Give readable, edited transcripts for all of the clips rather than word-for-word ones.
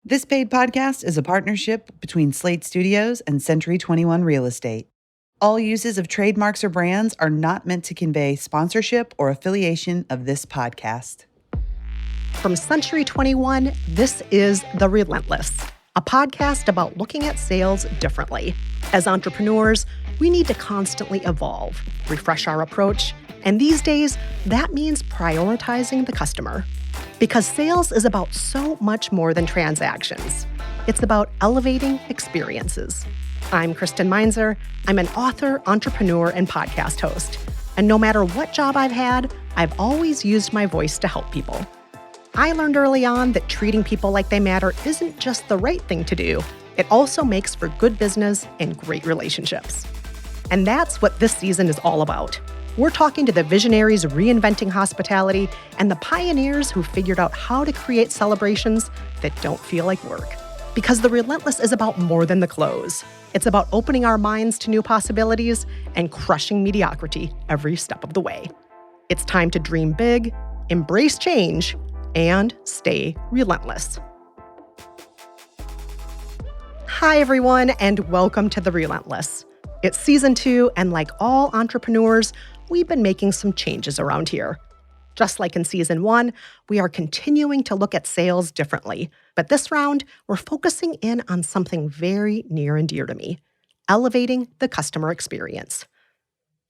This paid podcast is a partnership between Slate Studios and Century 21 Real Estate. All uses of trademarks or brands are not meant to convey sponsorship or affiliation of this podcast. From Century 21, this is The Relentless, a podcast about looking at sales differently. As entrepreneurs, we need to constantly evolve, refresh our approach, and these days, that means prioritizing the customer. Because sales is about so much more than transactions. It's about elevating experiences. I'm Kristen Meinzer. I'm an author, entrepreneur, and podcast host. And no matter what job I've had, I've always used my voice to help people. I learned early on that treating people like they matter isn't just the right thing to do. It also makes for good business and great relationships. And that's what this season is all about. We're talking to the visionaries reinventing hospitality and the pioneers who figured out how to create celebrations that don't feel like work. Because The Relentless is about more than the close. It's about opening our minds to new possibilities and crushing mediocrity every step of the way. It's time to dream big, embrace change, and stay relentless. Hi, everyone, and welcome to The Relentless. It's season 2, and like all entrepreneurs, we've been making some changes around here. Just like in season 1, we are continuing to look at sales differently. But this round, we're focusing in on something very near and dear to me, elevating the customer experience.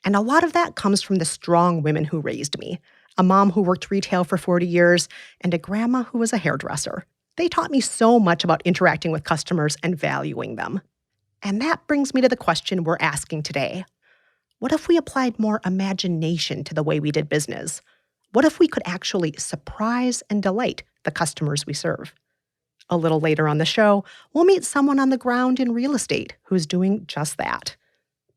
And a lot of that comes from the strong women who raised me, a mom who worked retail for 40 years, and a grandma who was a hairdresser. They taught me so much about interacting with customers and valuing them. And that brings me to the question we're asking today. What if we applied more imagination to the way we did business? What if we could actually surprise and delight the customers we serve? A little later on the show, we'll meet someone on the ground in real estate who's doing just that.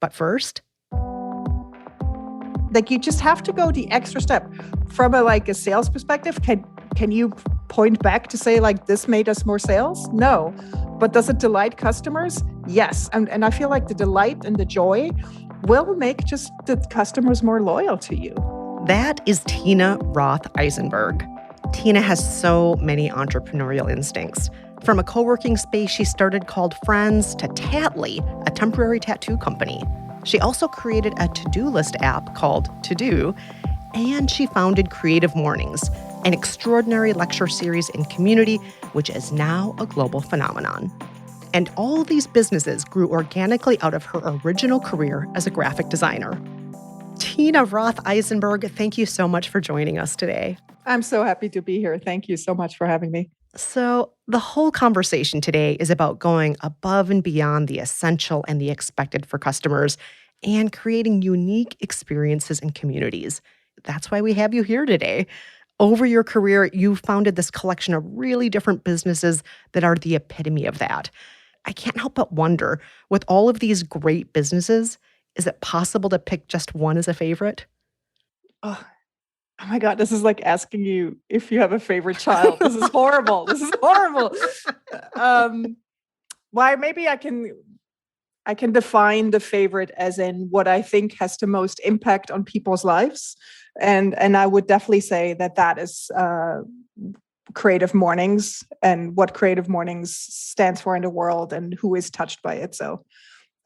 But first, you just have to go the extra step. From a sales perspective, can you point back to say this made us more sales? No. But does it delight customers? Yes. And I feel like the delight and the joy will make just the customers more loyal to you. That is Tina Roth Eisenberg. Tina has so many entrepreneurial instincts. From a coworking space she started called Friends to Tattly, a temporary tattoo company. She also created a to-do list app called TeuxDeux, and she founded CreativeMornings, an extraordinary lecture series and community which is now a global phenomenon. And all these businesses grew organically out of her original career as a graphic designer. Tina Roth Eisenberg, thank you so much for joining us today. I'm so happy to be here. Thank you so much for having me. So the whole conversation today is about going above and beyond the essential and the expected for customers and creating unique experiences and communities. That's why we have you here today. Over your career, you've founded this collection of really different businesses that are the epitome of that. I can't help but wonder, with all of these great businesses, is it possible to pick just one as a favorite? Oh my God, this is like asking you if you have a favorite child. This is horrible. This is horrible. Why? Maybe I can define the favorite as in what I think has the most impact on people's lives. And I would definitely say that is CreativeMornings and what CreativeMornings stands for in the world and who is touched by it. So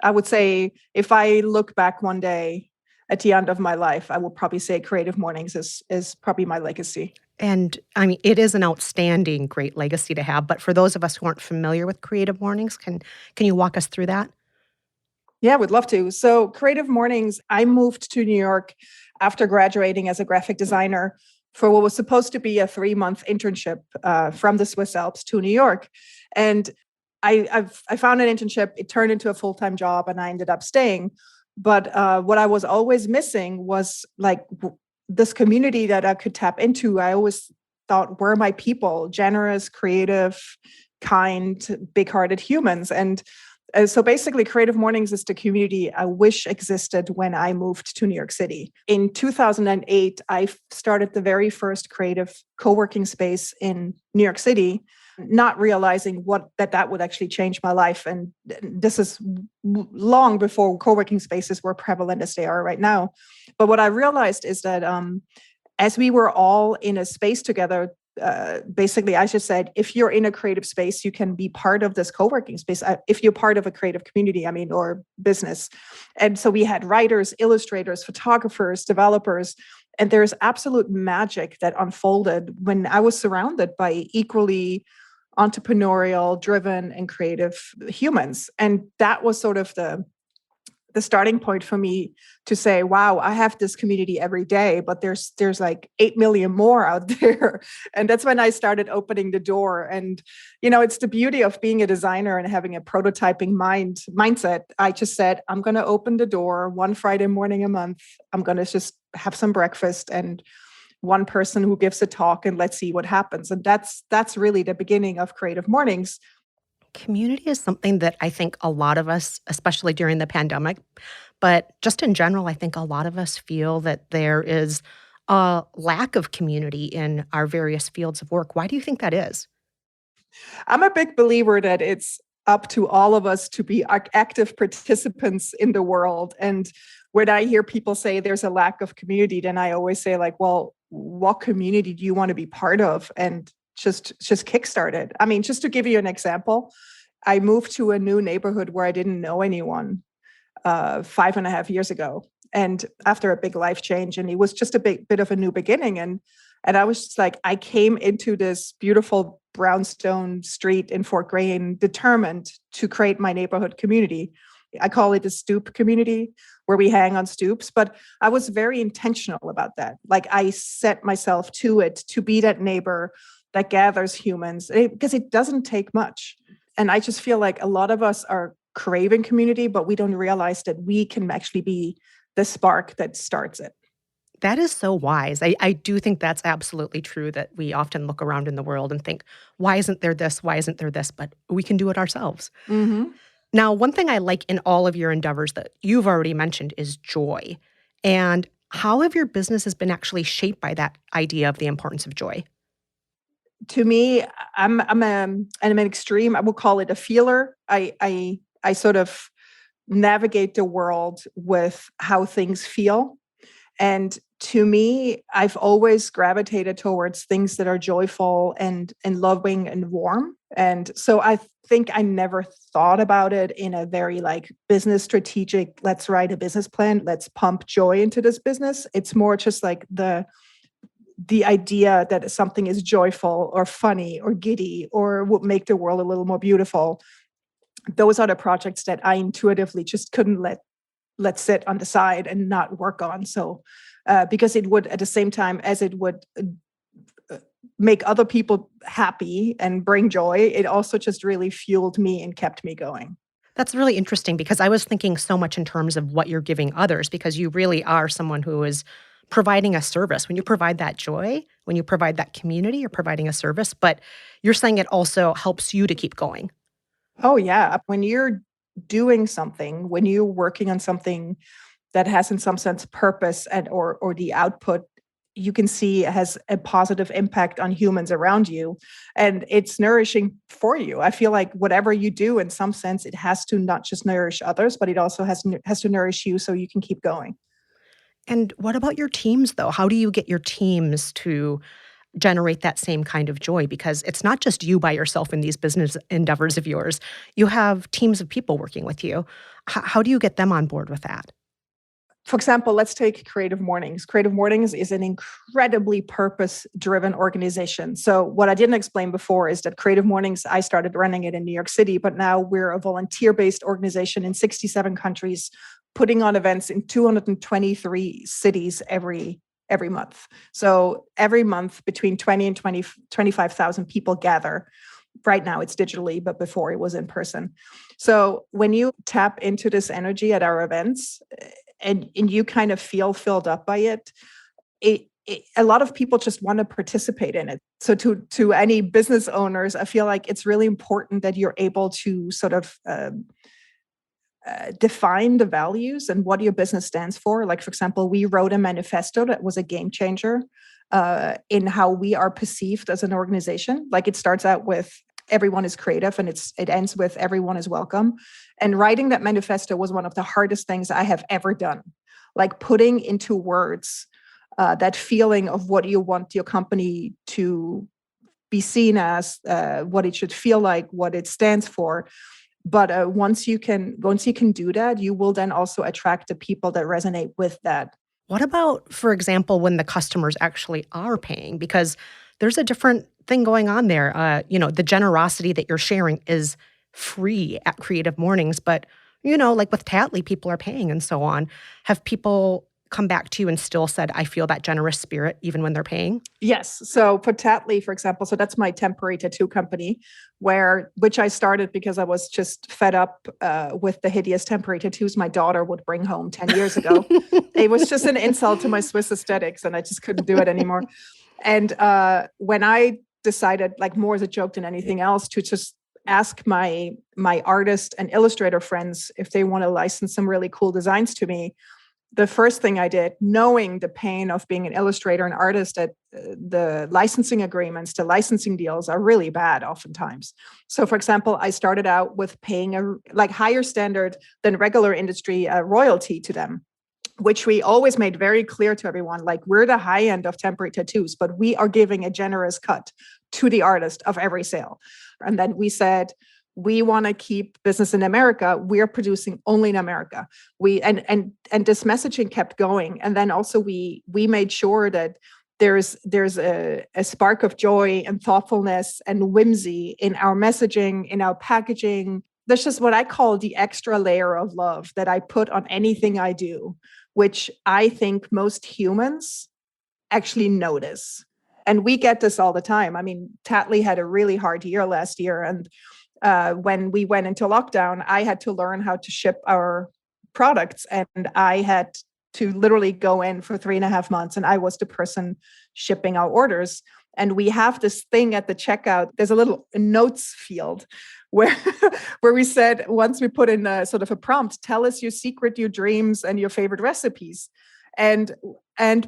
I would say if I look back one day at the end of my life, I would probably say CreativeMornings is probably my legacy. And I mean, it is an outstanding, great legacy to have. But for those of us who aren't familiar with CreativeMornings, can you walk us through that? Yeah, I would love to. So CreativeMornings, I moved to New York after graduating as a graphic designer for what was supposed to be a 3-month internship from the Swiss Alps to New York. And I found an internship. It turned into a full-time job and I ended up staying. But what I was always missing was this community that I could tap into. I always thought, where are my people? Generous, creative, kind, big-hearted humans. And so basically, CreativeMornings is the community I wish existed when I moved to New York City. In 2008, I started the very first creative co-working space in New York City, not realizing that would actually change my life. And this is long before co-working spaces were prevalent as they are right now. But what I realized is that as we were all in a space together, basically, I just said, if you're in a creative space, you can be part of this co-working space. If you're part of a creative community, or business. And so we had writers, illustrators, photographers, developers, and there's absolute magic that unfolded when I was surrounded by equally entrepreneurial, driven, and creative humans. And that was sort of the starting point for me to say, wow, I have this community every day, but there's like 8 million more out there. And that's when I started opening the door. And, it's the beauty of being a designer and having a prototyping mindset. I just said, I'm going to open the door one Friday morning a month. I'm going to just have some breakfast and one person who gives a talk, and let's see what happens. And that's really the beginning of Creative Mornings. Community is something that I think a lot of us, especially during the pandemic, but just in general, I think a lot of us feel that there is a lack of community in our various fields of work. Why do you think that is? I'm a big believer that it's up to all of us to be active participants in the world. And when I hear people say there's a lack of community, then I always say, like, well, what community do you want to be part of? And just kickstart it. Just to give you an example, I moved to a new neighborhood where I didn't know anyone 5.5 years ago. And after a big life change, and it was just a bit of a new beginning. And I was just like, I came into this beautiful brownstone street in Fort Greene determined to create my neighborhood community. I call it the stoop community, where we hang on stoops. But I was very intentional about that. Like, I set myself to it to be that neighbor that gathers humans, because it doesn't take much. And I just feel like a lot of us are craving community, but we don't realize that we can actually be the spark that starts it. That is so wise. I do think that's absolutely true, that we often look around in the world and think, why isn't there this? Why isn't there this? But we can do it ourselves. Mm-hmm. Now, one thing I like in all of your endeavors that you've already mentioned is joy. And how have your businesses been actually shaped by that idea of the importance of joy? To me, I'm an extreme. I will call it a feeler. I sort of navigate the world with how things feel. And to me, I've always gravitated towards things that are joyful and loving and warm. And so I think I never thought about it in a very business strategic, let's write a business plan, let's pump joy into this business. It's more just like the idea that something is joyful or funny or giddy or would make the world a little more beautiful. Those are the projects that I intuitively just couldn't let sit on the side and not work on. So because it would, at the same time as it would make other people happy and bring joy, it also just really fueled me and kept me going. That's really interesting, because I was thinking so much in terms of what you're giving others, because you really are someone who is providing a service. When you provide that joy, when you provide that community, you're providing a service, but you're saying it also helps you to keep going. Oh, yeah. When you're doing something, when you're working on something that has in some sense purpose or the output you can see has a positive impact on humans around you, and it's nourishing for you. I feel like whatever you do, in some sense, it has to not just nourish others, but it also has to nourish you so you can keep going. And what about your teams, though? How do you get your teams to generate that same kind of joy? Because it's not just you by yourself in these business endeavors of yours. You have teams of people working with you. How do you get them on board with that? For example, let's take Creative Mornings. Creative Mornings is an incredibly purpose-driven organization. So what I didn't explain before is that Creative Mornings, I started running it in New York City, but now we're a volunteer-based organization in 67 countries, putting on events in 223 cities every month. So every month, between 20 and 25,000 people gather. Right now it's digitally, but before it was in person. So when you tap into this energy at our events, and you kind of feel filled up by it, a lot of people just want to participate in it. So to any business owners, I feel like it's really important that you're able to sort of define the values and what your business stands for. Like, for example, we wrote a manifesto that was a game changer in how we are perceived as an organization. Like, it starts out with everyone is creative, and it ends with everyone is welcome. And writing that manifesto was one of the hardest things I have ever done. Like, putting into words that feeling of what you want your company to be seen as, what it should feel like, what it stands for. But once you can do that, you will then also attract the people that resonate with that. What about, for example, when the customers actually are paying? Because there's a different thing going on there. The generosity that you're sharing is free at Creative Mornings, but, like with Tattly, people are paying and so on. Have people come back to you and still said, I feel that generous spirit even when they're paying? Yes. So for Tattly, for example, so that's my temporary tattoo company, which I started because I was just fed up with the hideous temporary tattoos my daughter would bring home 10 years ago. It was just an insult to my Swiss aesthetics, and I just couldn't do it anymore. And when I decided, like more as a joke than anything else, to just ask my artist and illustrator friends if they want to license some really cool designs to me, the first thing I did, knowing the pain of being an illustrator and artist, that the licensing agreements, the licensing deals are really bad oftentimes. So for example, I started out with paying a higher standard than regular industry royalty to them, which we always made very clear to everyone, like we're the high end of temporary tattoos, but we are giving a generous cut to the artist of every sale. And then we said, we want to keep business in America. We're producing only in America. And this messaging kept going. And then also we made sure that there's a spark of joy and thoughtfulness and whimsy in our messaging, in our packaging. That's just what I call the extra layer of love that I put on anything I do, which I think most humans actually notice. And we get this all the time. I mean, Tattly had a really hard year last year. And when we went into lockdown, I had to learn how to ship our products, and I had to literally go in for 3.5 months, and I was the person shipping our orders. And we have this thing at the checkout. There's a little notes field where we said, once we put in a sort of a prompt, tell us your secret, your dreams, and your favorite recipes. And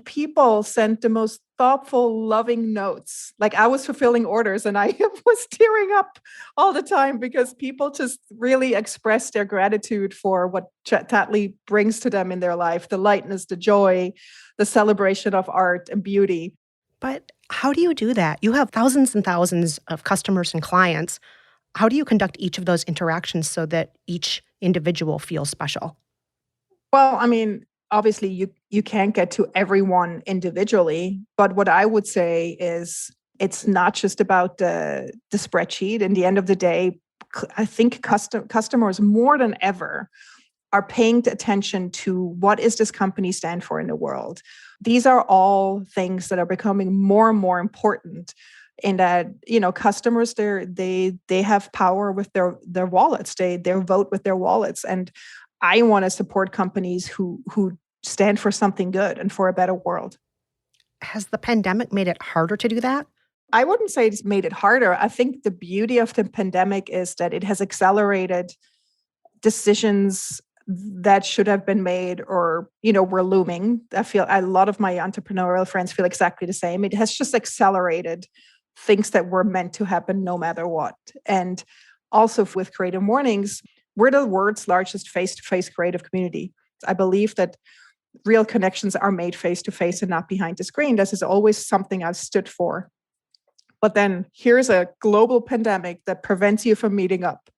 people sent the most thoughtful, loving notes. Like I was fulfilling orders and I was tearing up all the time because people just really expressed their gratitude for what Tattly brings to them in their life, the lightness, the joy, the celebration of art and beauty. But how do you do that? You have thousands and thousands of customers and clients. How do you conduct each of those interactions so that each individual feels special? Well, I mean, obviously you can't get to everyone individually, but what I would say is it's not just about the spreadsheet. In the end of the day, I think customers more than ever are paying attention to what is this company stand for in the world. These are all things that are becoming more and more important. In that, customers, they have power with their wallets. They vote with their wallets, and I want to support companies who stand for something good and for a better world. Has the pandemic made it harder to do that? I wouldn't say it's made it harder. I think the beauty of the pandemic is that it has accelerated decisions that should have been made or, were looming. I feel a lot of my entrepreneurial friends feel exactly the same. It has just accelerated things that were meant to happen no matter what. And also with Creative Mornings, we're the world's largest face-to-face creative community. I believe that real connections are made face-to-face and not behind the screen. This is always something I've stood for. But then here's a global pandemic that prevents you from meeting up.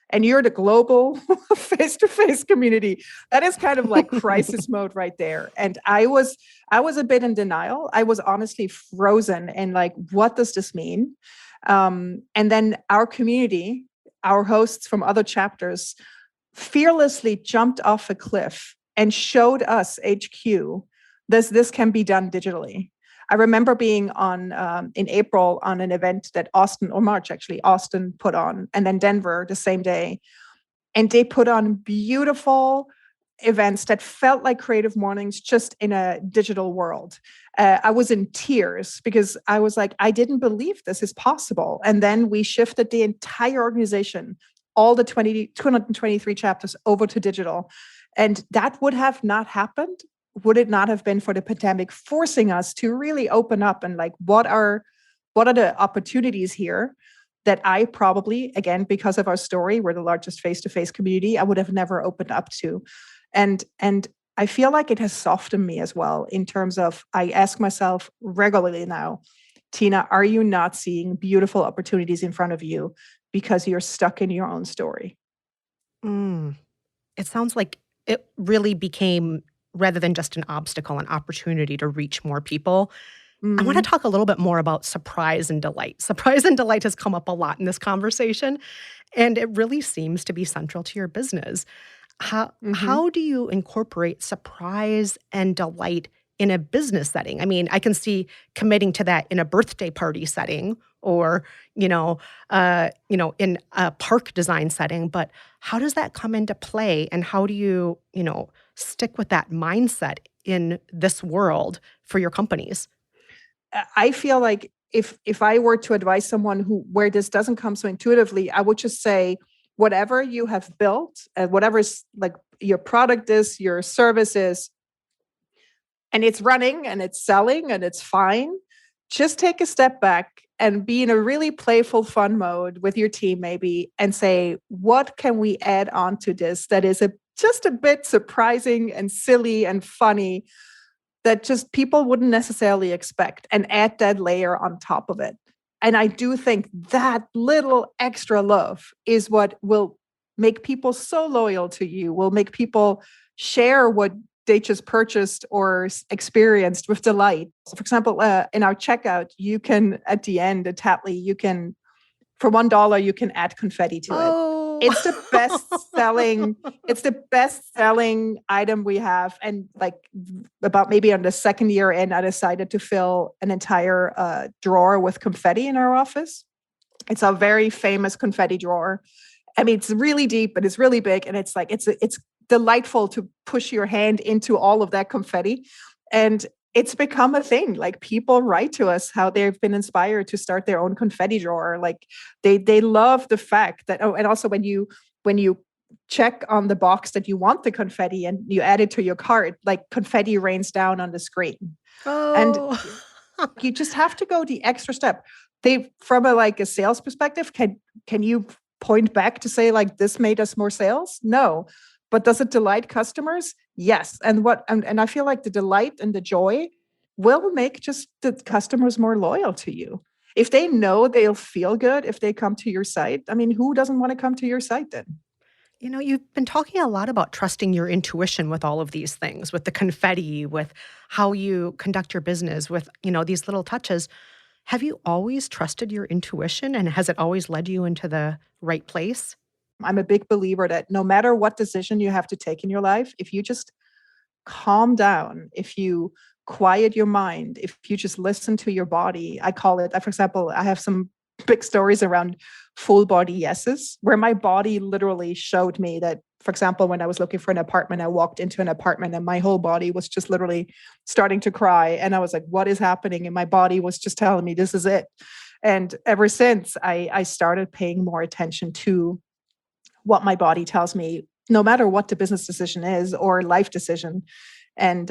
And you're the global face-to-face community. That is kind of like crisis mode right there. And I was a bit in denial. I was honestly frozen and like, what does this mean? And then our community, our hosts from other chapters, fearlessly jumped off a cliff and showed us HQ this can be done digitally. I remember being on in April on an event that Austin put on, and then Denver the same day. And they put on beautiful events that felt like Creative Mornings, just in a digital world. I was in tears because I was like, I didn't believe this is possible. And then we shifted the entire organization, all the 223 chapters over to digital. And that would have not happened, would it not have been for the pandemic forcing us to really open up and like, what are the opportunities here that I probably, again, because of our story, we're the largest face-to-face community, I would have never opened up to. And I feel like it has softened me as well in terms of, I ask myself regularly now, Tina, are you not seeing beautiful opportunities in front of you because you're stuck in your own story? Mm. It sounds like it really became, rather than just an obstacle, an opportunity to reach more people. I want to Mhm. talk a little bit more about surprise and delight. Surprise and delight has come up a lot in this conversation, and it really seems to be central to your business. Mhm. How do you incorporate surprise and delight in a business setting? I mean, I can see committing to that in a birthday party setting or, in a park design setting, but how does that come into play and how do you, stick with that mindset in this world for your companies? I feel like if I were to advise someone who where this doesn't come so intuitively, I would just say whatever you have built, whatever is like your product is, your service is, and it's running and it's selling and it's fine, just take a step back and be in a really playful, fun mode with your team, maybe, and say, what can we add on to this that is just a bit surprising and silly and funny that just people wouldn't necessarily expect, and add that layer on top of it. And I do think that little extra love is what will make people so loyal to you, will make people share what they just purchased or experienced with delight. So for example, in our checkout, you can, at the end, at Tattly, you can, for $1, you can add confetti to it. Oh. It's the best selling, it's the best selling item we have. And like about maybe on the second year in, I decided to fill an entire drawer with confetti in our office. It's a very famous confetti drawer. I mean, it's really deep, but it's really big. And it's like, it's delightful to push your hand into all of that confetti. And it's become a thing. Like people write to us how they've been inspired to start their own confetti drawer. Like they love the fact that, oh, and also when you check on the box that you want the confetti and you add it to your cart, like confetti rains down on the screen. And Oh. you just have to go the extra step. They, from a sales perspective, can you point back to say like this made us more sales? No. But does it delight customers? Yes. And I feel like the delight and the joy will make just the customers more loyal to you. If they know they'll feel good if they come to your site, I mean, who doesn't want to come to your site then? You've been talking a lot about trusting your intuition with all of these things, with the confetti, with how you conduct your business, with, these little touches. Have you always trusted your intuition and has it always led you into the right place? I'm a big believer that no matter what decision you have to take in your life, if you just calm down, if you quiet your mind, if you just listen to your body, I call it, for example, I have some big stories around full body yeses, where my body literally showed me that, for example, when I was looking for an apartment, I walked into an apartment and my whole body was just literally starting to cry. And I was like, what is happening? And my body was just telling me, this is it. And ever since, I started paying more attention to what my body tells me, no matter what the business decision is or life decision. And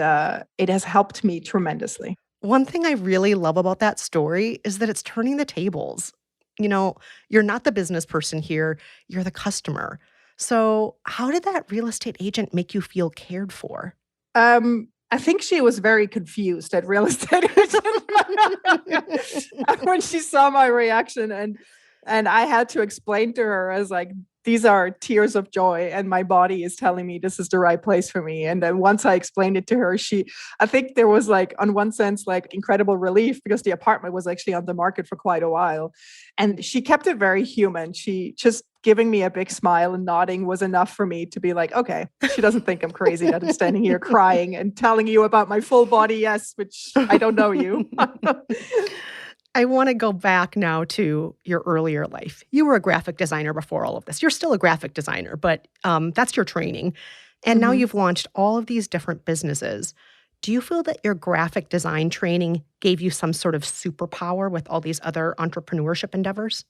it has helped me tremendously. One thing I really love about that story is that it's turning the tables. You know, you're not the business person here, you're the customer. So, how did that real estate agent make you feel cared for? I think she was very confused at real estate agent when she saw my reaction, and I had to explain to her as like, these are tears of joy and my body is telling me this is the right place for me. And then once I explained it to her, I think there was like, on one sense, like incredible relief because the apartment was actually on the market for quite a while. And she kept it very human. She just giving me a big smile and nodding was enough for me to be like, okay, she doesn't think I'm crazy that I'm standing here crying and telling you about my full body yes, which I don't know you. I want to go back now to your earlier life. You were a graphic designer before all of this. You're still a graphic designer, but that's your training. And now Mhm. you've launched all of these different businesses. Do you feel that your graphic design training gave you some sort of superpower with all these other entrepreneurship endeavors?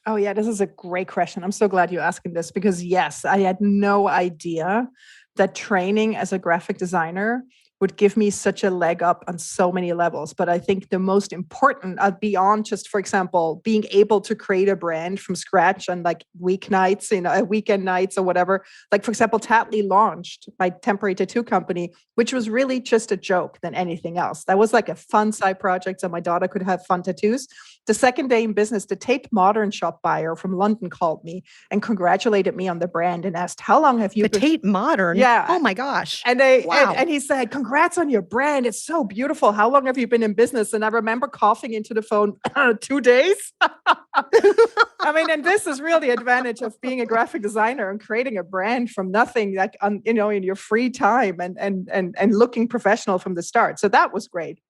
Oh yeah, this is a great question. I'm so glad you're asking this because yes, I had no idea that training as a graphic designer would give me such a leg up on so many levels. But I think the most important, beyond just, for example, being able to create a brand from scratch on like weeknights, weekend nights or whatever. Like, for example, Tattly launched my temporary tattoo company, which was really just a joke than anything else. That was like a fun side project so my daughter could have fun tattoos. The second day in business, the Tate Modern shop buyer from London called me and congratulated me on the brand and asked, how long have you been? Tate Modern? Yeah. Oh my gosh. And he said, congrats on your brand. It's so beautiful. How long have you been in business? And I remember coughing into the phone, 2 days. I mean, and this is really the advantage of being a graphic designer and creating a brand from nothing, like in your free time and looking professional from the start. So that was great.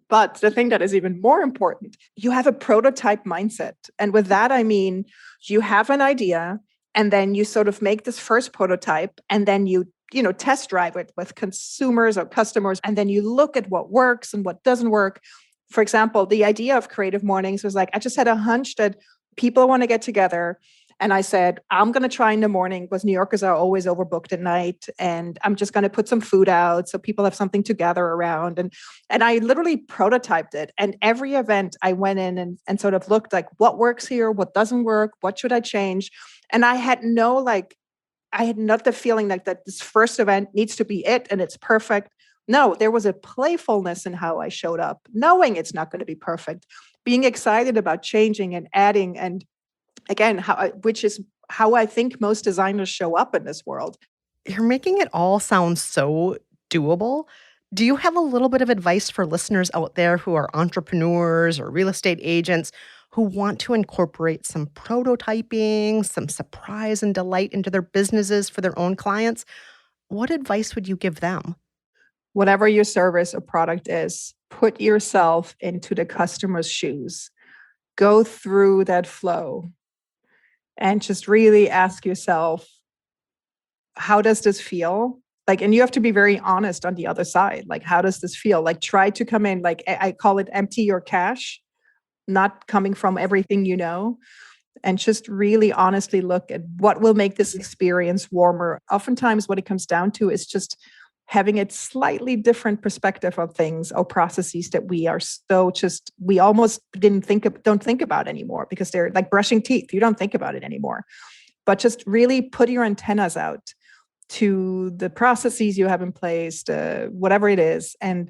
But the thing that is even more important, you have a prototype mindset. And with that, I mean, you have an idea and then you sort of make this first prototype and then you test drive it with consumers or customers. And then you look at what works and what doesn't work. For example, the idea of Creative Mornings was like, I just had a hunch that people want to get together. And I said, I'm going to try in the morning because New Yorkers are always overbooked at night. And I'm just going to put some food out so people have something to gather around. And I literally prototyped it. And every event I went in and sort of looked like what works here, what doesn't work, what should I change? And I had not the feeling like that this first event needs to be it and it's perfect. No, there was a playfulness in how I showed up, knowing it's not going to be perfect, being excited about changing and adding. And again, which is how I think most designers show up in this world. You're making it all sound so doable. Do you have a little bit of advice for listeners out there who are entrepreneurs or real estate agents who want to incorporate some prototyping, some surprise and delight into their businesses for their own clients? What advice would you give them? Whatever your service or product is, put yourself into the customer's shoes. Go through that flow and just really ask yourself, how does this feel? Like, and you have to be very honest on the other side. Like, how does this feel? Like, try to come in, like I call it empty your cache, not coming from everything you know, and just really honestly look at what will make this experience warmer. Oftentimes what it comes down to is just having a slightly different perspective on things or processes that we almost don't think about anymore because they're like brushing teeth. You don't think about it anymore, but just really put your antennas out to the processes you have in place, whatever it is, and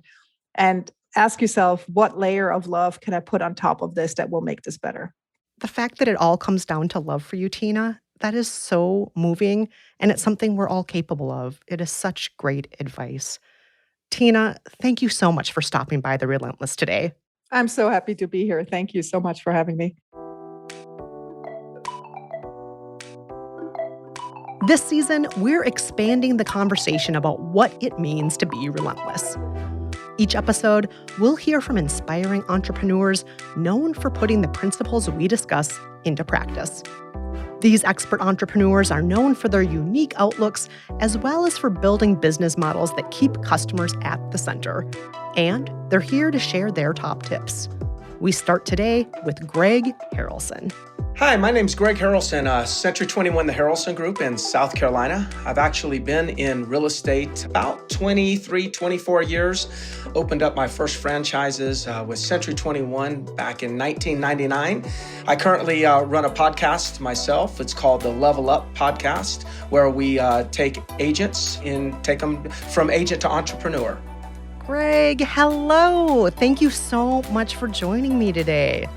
ask yourself, what layer of love can I put on top of this that will make this better? The fact that it all comes down to love for you, Tina, that is so moving, and it's something we're all capable of. It is such great advice. Tina, thank you so much for stopping by The Relentless today. I'm so happy to be here. Thank you so much for having me. This season, we're expanding the conversation about what it means to be relentless. Each episode, we'll hear from inspiring entrepreneurs known for putting the principles we discuss into practice. These expert entrepreneurs are known for their unique outlooks as well as for building business models that keep customers at the center. And they're here to share their top tips. We start today with Greg Harrelson. Hi, my name's Greg Harrelson, Century 21, the Harrelson Group in South Carolina. I've actually been in real estate about 23, 24 years. Opened up my first franchises with Century 21 back in 1999. I currently run a podcast myself. It's called the Level Up Podcast, where we take agents and take them from agent to entrepreneur. Greg, hello. Thank you so much for joining me today.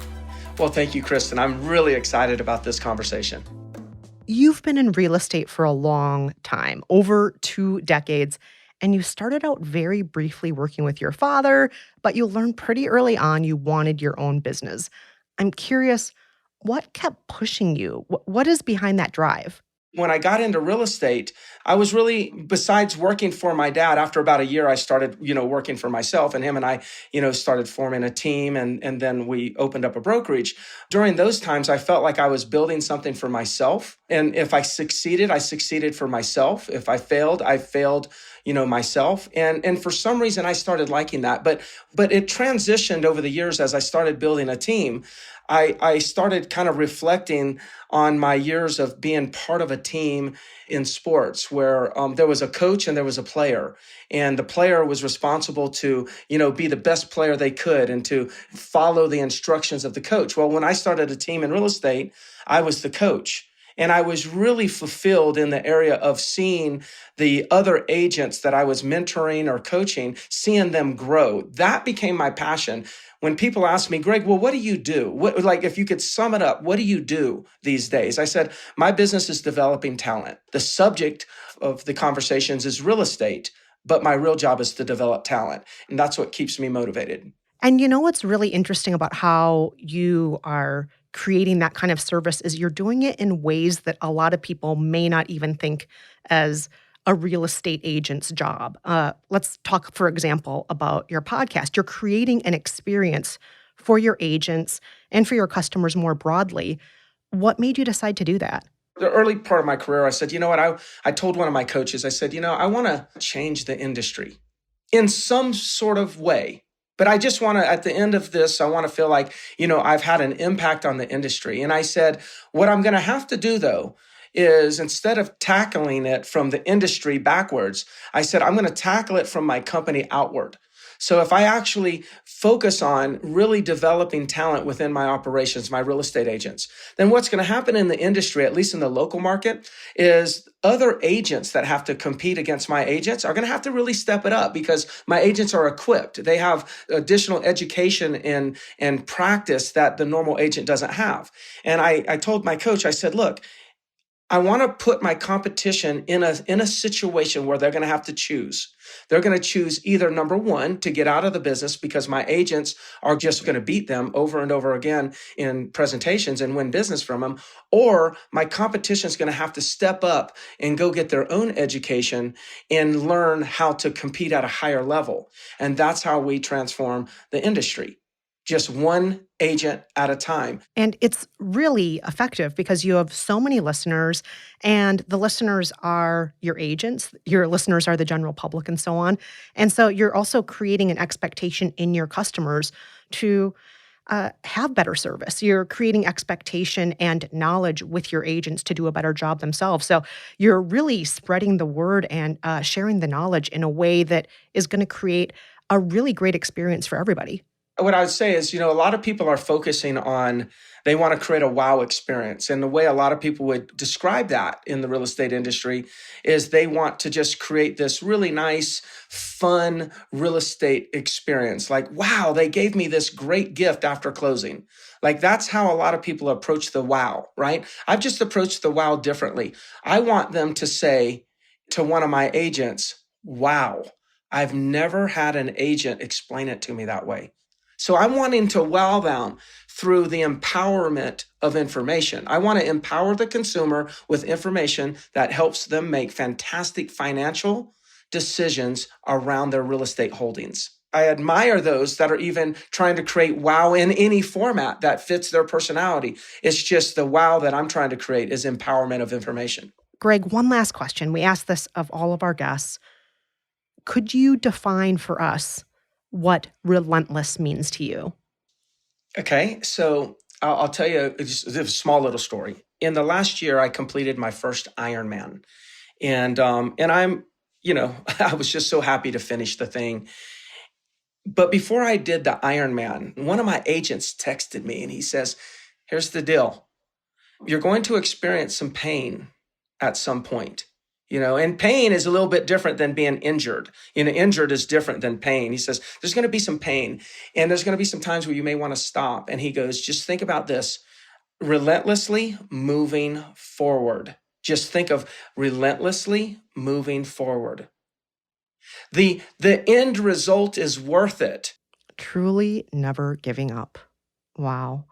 Well, thank you, Kristen. I'm really excited about this conversation. You've been in real estate for a long time, over 2 decades, and you started out very briefly working with your father, but you learned pretty early on you wanted your own business. I'm curious, what kept pushing you? What is behind that drive? When I got into real estate, I was really, besides working for my dad, after about a year, I started, working for myself, and him and I, started forming a team, and then we opened up a brokerage. During those times, I felt like I was building something for myself. And if I succeeded for myself. If I failed, I failed, myself. And for some reason, I started liking that. But it transitioned over the years as I started building a team. I started kind of reflecting on my years of being part of a team in sports where there was a coach and there was a player. And the player was responsible to, be the best player they could and to follow the instructions of the coach. Well, when I started a team in real estate, I was the coach. And I was really fulfilled in the area of seeing the other agents that I was mentoring or coaching, seeing them grow. That became my passion. When people ask me, Greg, well, what do you do? If you could sum it up, what do you do these days? I said, my business is developing talent. The subject of the conversations is real estate, but my real job is to develop talent. And that's what keeps me motivated. And you know what's really interesting about how you are creating that kind of service is you're doing it in ways that a lot of people may not even think as a real estate agent's job. Let's talk, for example, about your podcast. You're creating an experience for your agents and for your customers more broadly. What made you decide to do that? The early part of my career, I said, you know what? I told one of my coaches, I said, I want to change the industry in some sort of way. But I just want to, at the end of this, I want to feel like, I've had an impact on the industry. And I said, what I'm going to have to do, though, is instead of tackling it from the industry backwards, I said, I'm going to tackle it from my company outward. So if I actually focus on really developing talent within my operations, my real estate agents, then what's going to happen in the industry, at least in the local market, is other agents that have to compete against my agents are going to have to really step it up because my agents are equipped. They have additional education and practice that the normal agent doesn't have. And I told my coach, I said, look, I want to put my competition in a situation where they're going to have to choose. They're going to choose either, number one, to get out of the business because my agents are just going to beat them over and over again in presentations and win business from them, or my competition is going to have to step up and go get their own education and learn how to compete at a higher level. And that's how we transform the industry. Just one agent at a time. And it's really effective because you have so many listeners, and the listeners are your agents, your listeners are the general public, and so on. And so you're also creating an expectation in your customers to have better service. You're creating expectation and knowledge with your agents to do a better job themselves. So you're really spreading the word and sharing the knowledge in a way that is going to create a really great experience for everybody. What I would say is, a lot of people are focusing on, they want to create a wow experience. And the way a lot of people would describe that in the real estate industry is they want to just create this really nice, fun real estate experience. Like, wow, they gave me this great gift after closing. Like, that's how a lot of people approach the wow, right? I've just approached the wow differently. I want them to say to one of my agents, wow, I've never had an agent explain it to me that way. So I'm wanting to wow them through the empowerment of information. I want to empower the consumer with information that helps them make fantastic financial decisions around their real estate holdings. I admire those that are even trying to create wow in any format that fits their personality. It's just the wow that I'm trying to create is empowerment of information. Greg, one last question. We ask this of all of our guests. Could you define for us what relentless means to you? Okay, so I'll tell you just a small little story. In the last year, I completed my first Ironman, and I'm, I was just so happy to finish the thing. But before I did the Ironman, one of my agents texted me, and he says, "Here's the deal: you're going to experience some pain at some point." And pain is a little bit different than being injured. Injured is different than pain. He says, there's going to be some pain, and there's going to be some times where you may want to stop. And he goes, just think about this, relentlessly moving forward. Just think of relentlessly moving forward. The end result is worth it. Truly never giving up. Wow.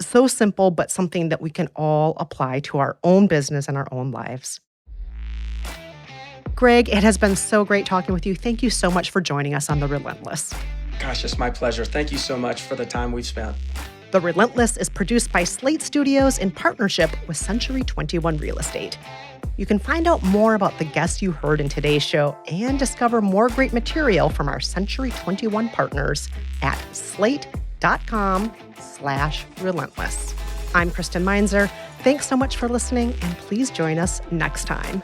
So simple, but something that we can all apply to our own business and our own lives. Greg, it has been so great talking with you. Thank you so much for joining us on The Relentless. Gosh, it's my pleasure. Thank you so much for the time we've spent. The Relentless is produced by Slate Studios in partnership with Century 21 Real Estate. You can find out more about the guests you heard in today's show and discover more great material from our Century 21 partners at slate.com/relentless. creativemornings.com/relentless. I'm Kristen Meinzer. Thanks so much for listening, and please join us next time.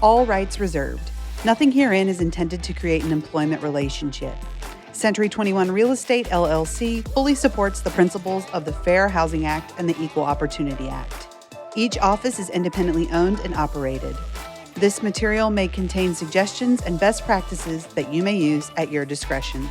All rights reserved. Nothing herein is intended to create an employment relationship. Century 21 Real Estate, LLC fully supports the principles of the Fair Housing Act and the Equal Opportunity Act. Each office is independently owned and operated. This material may contain suggestions and best practices that you may use at your discretion.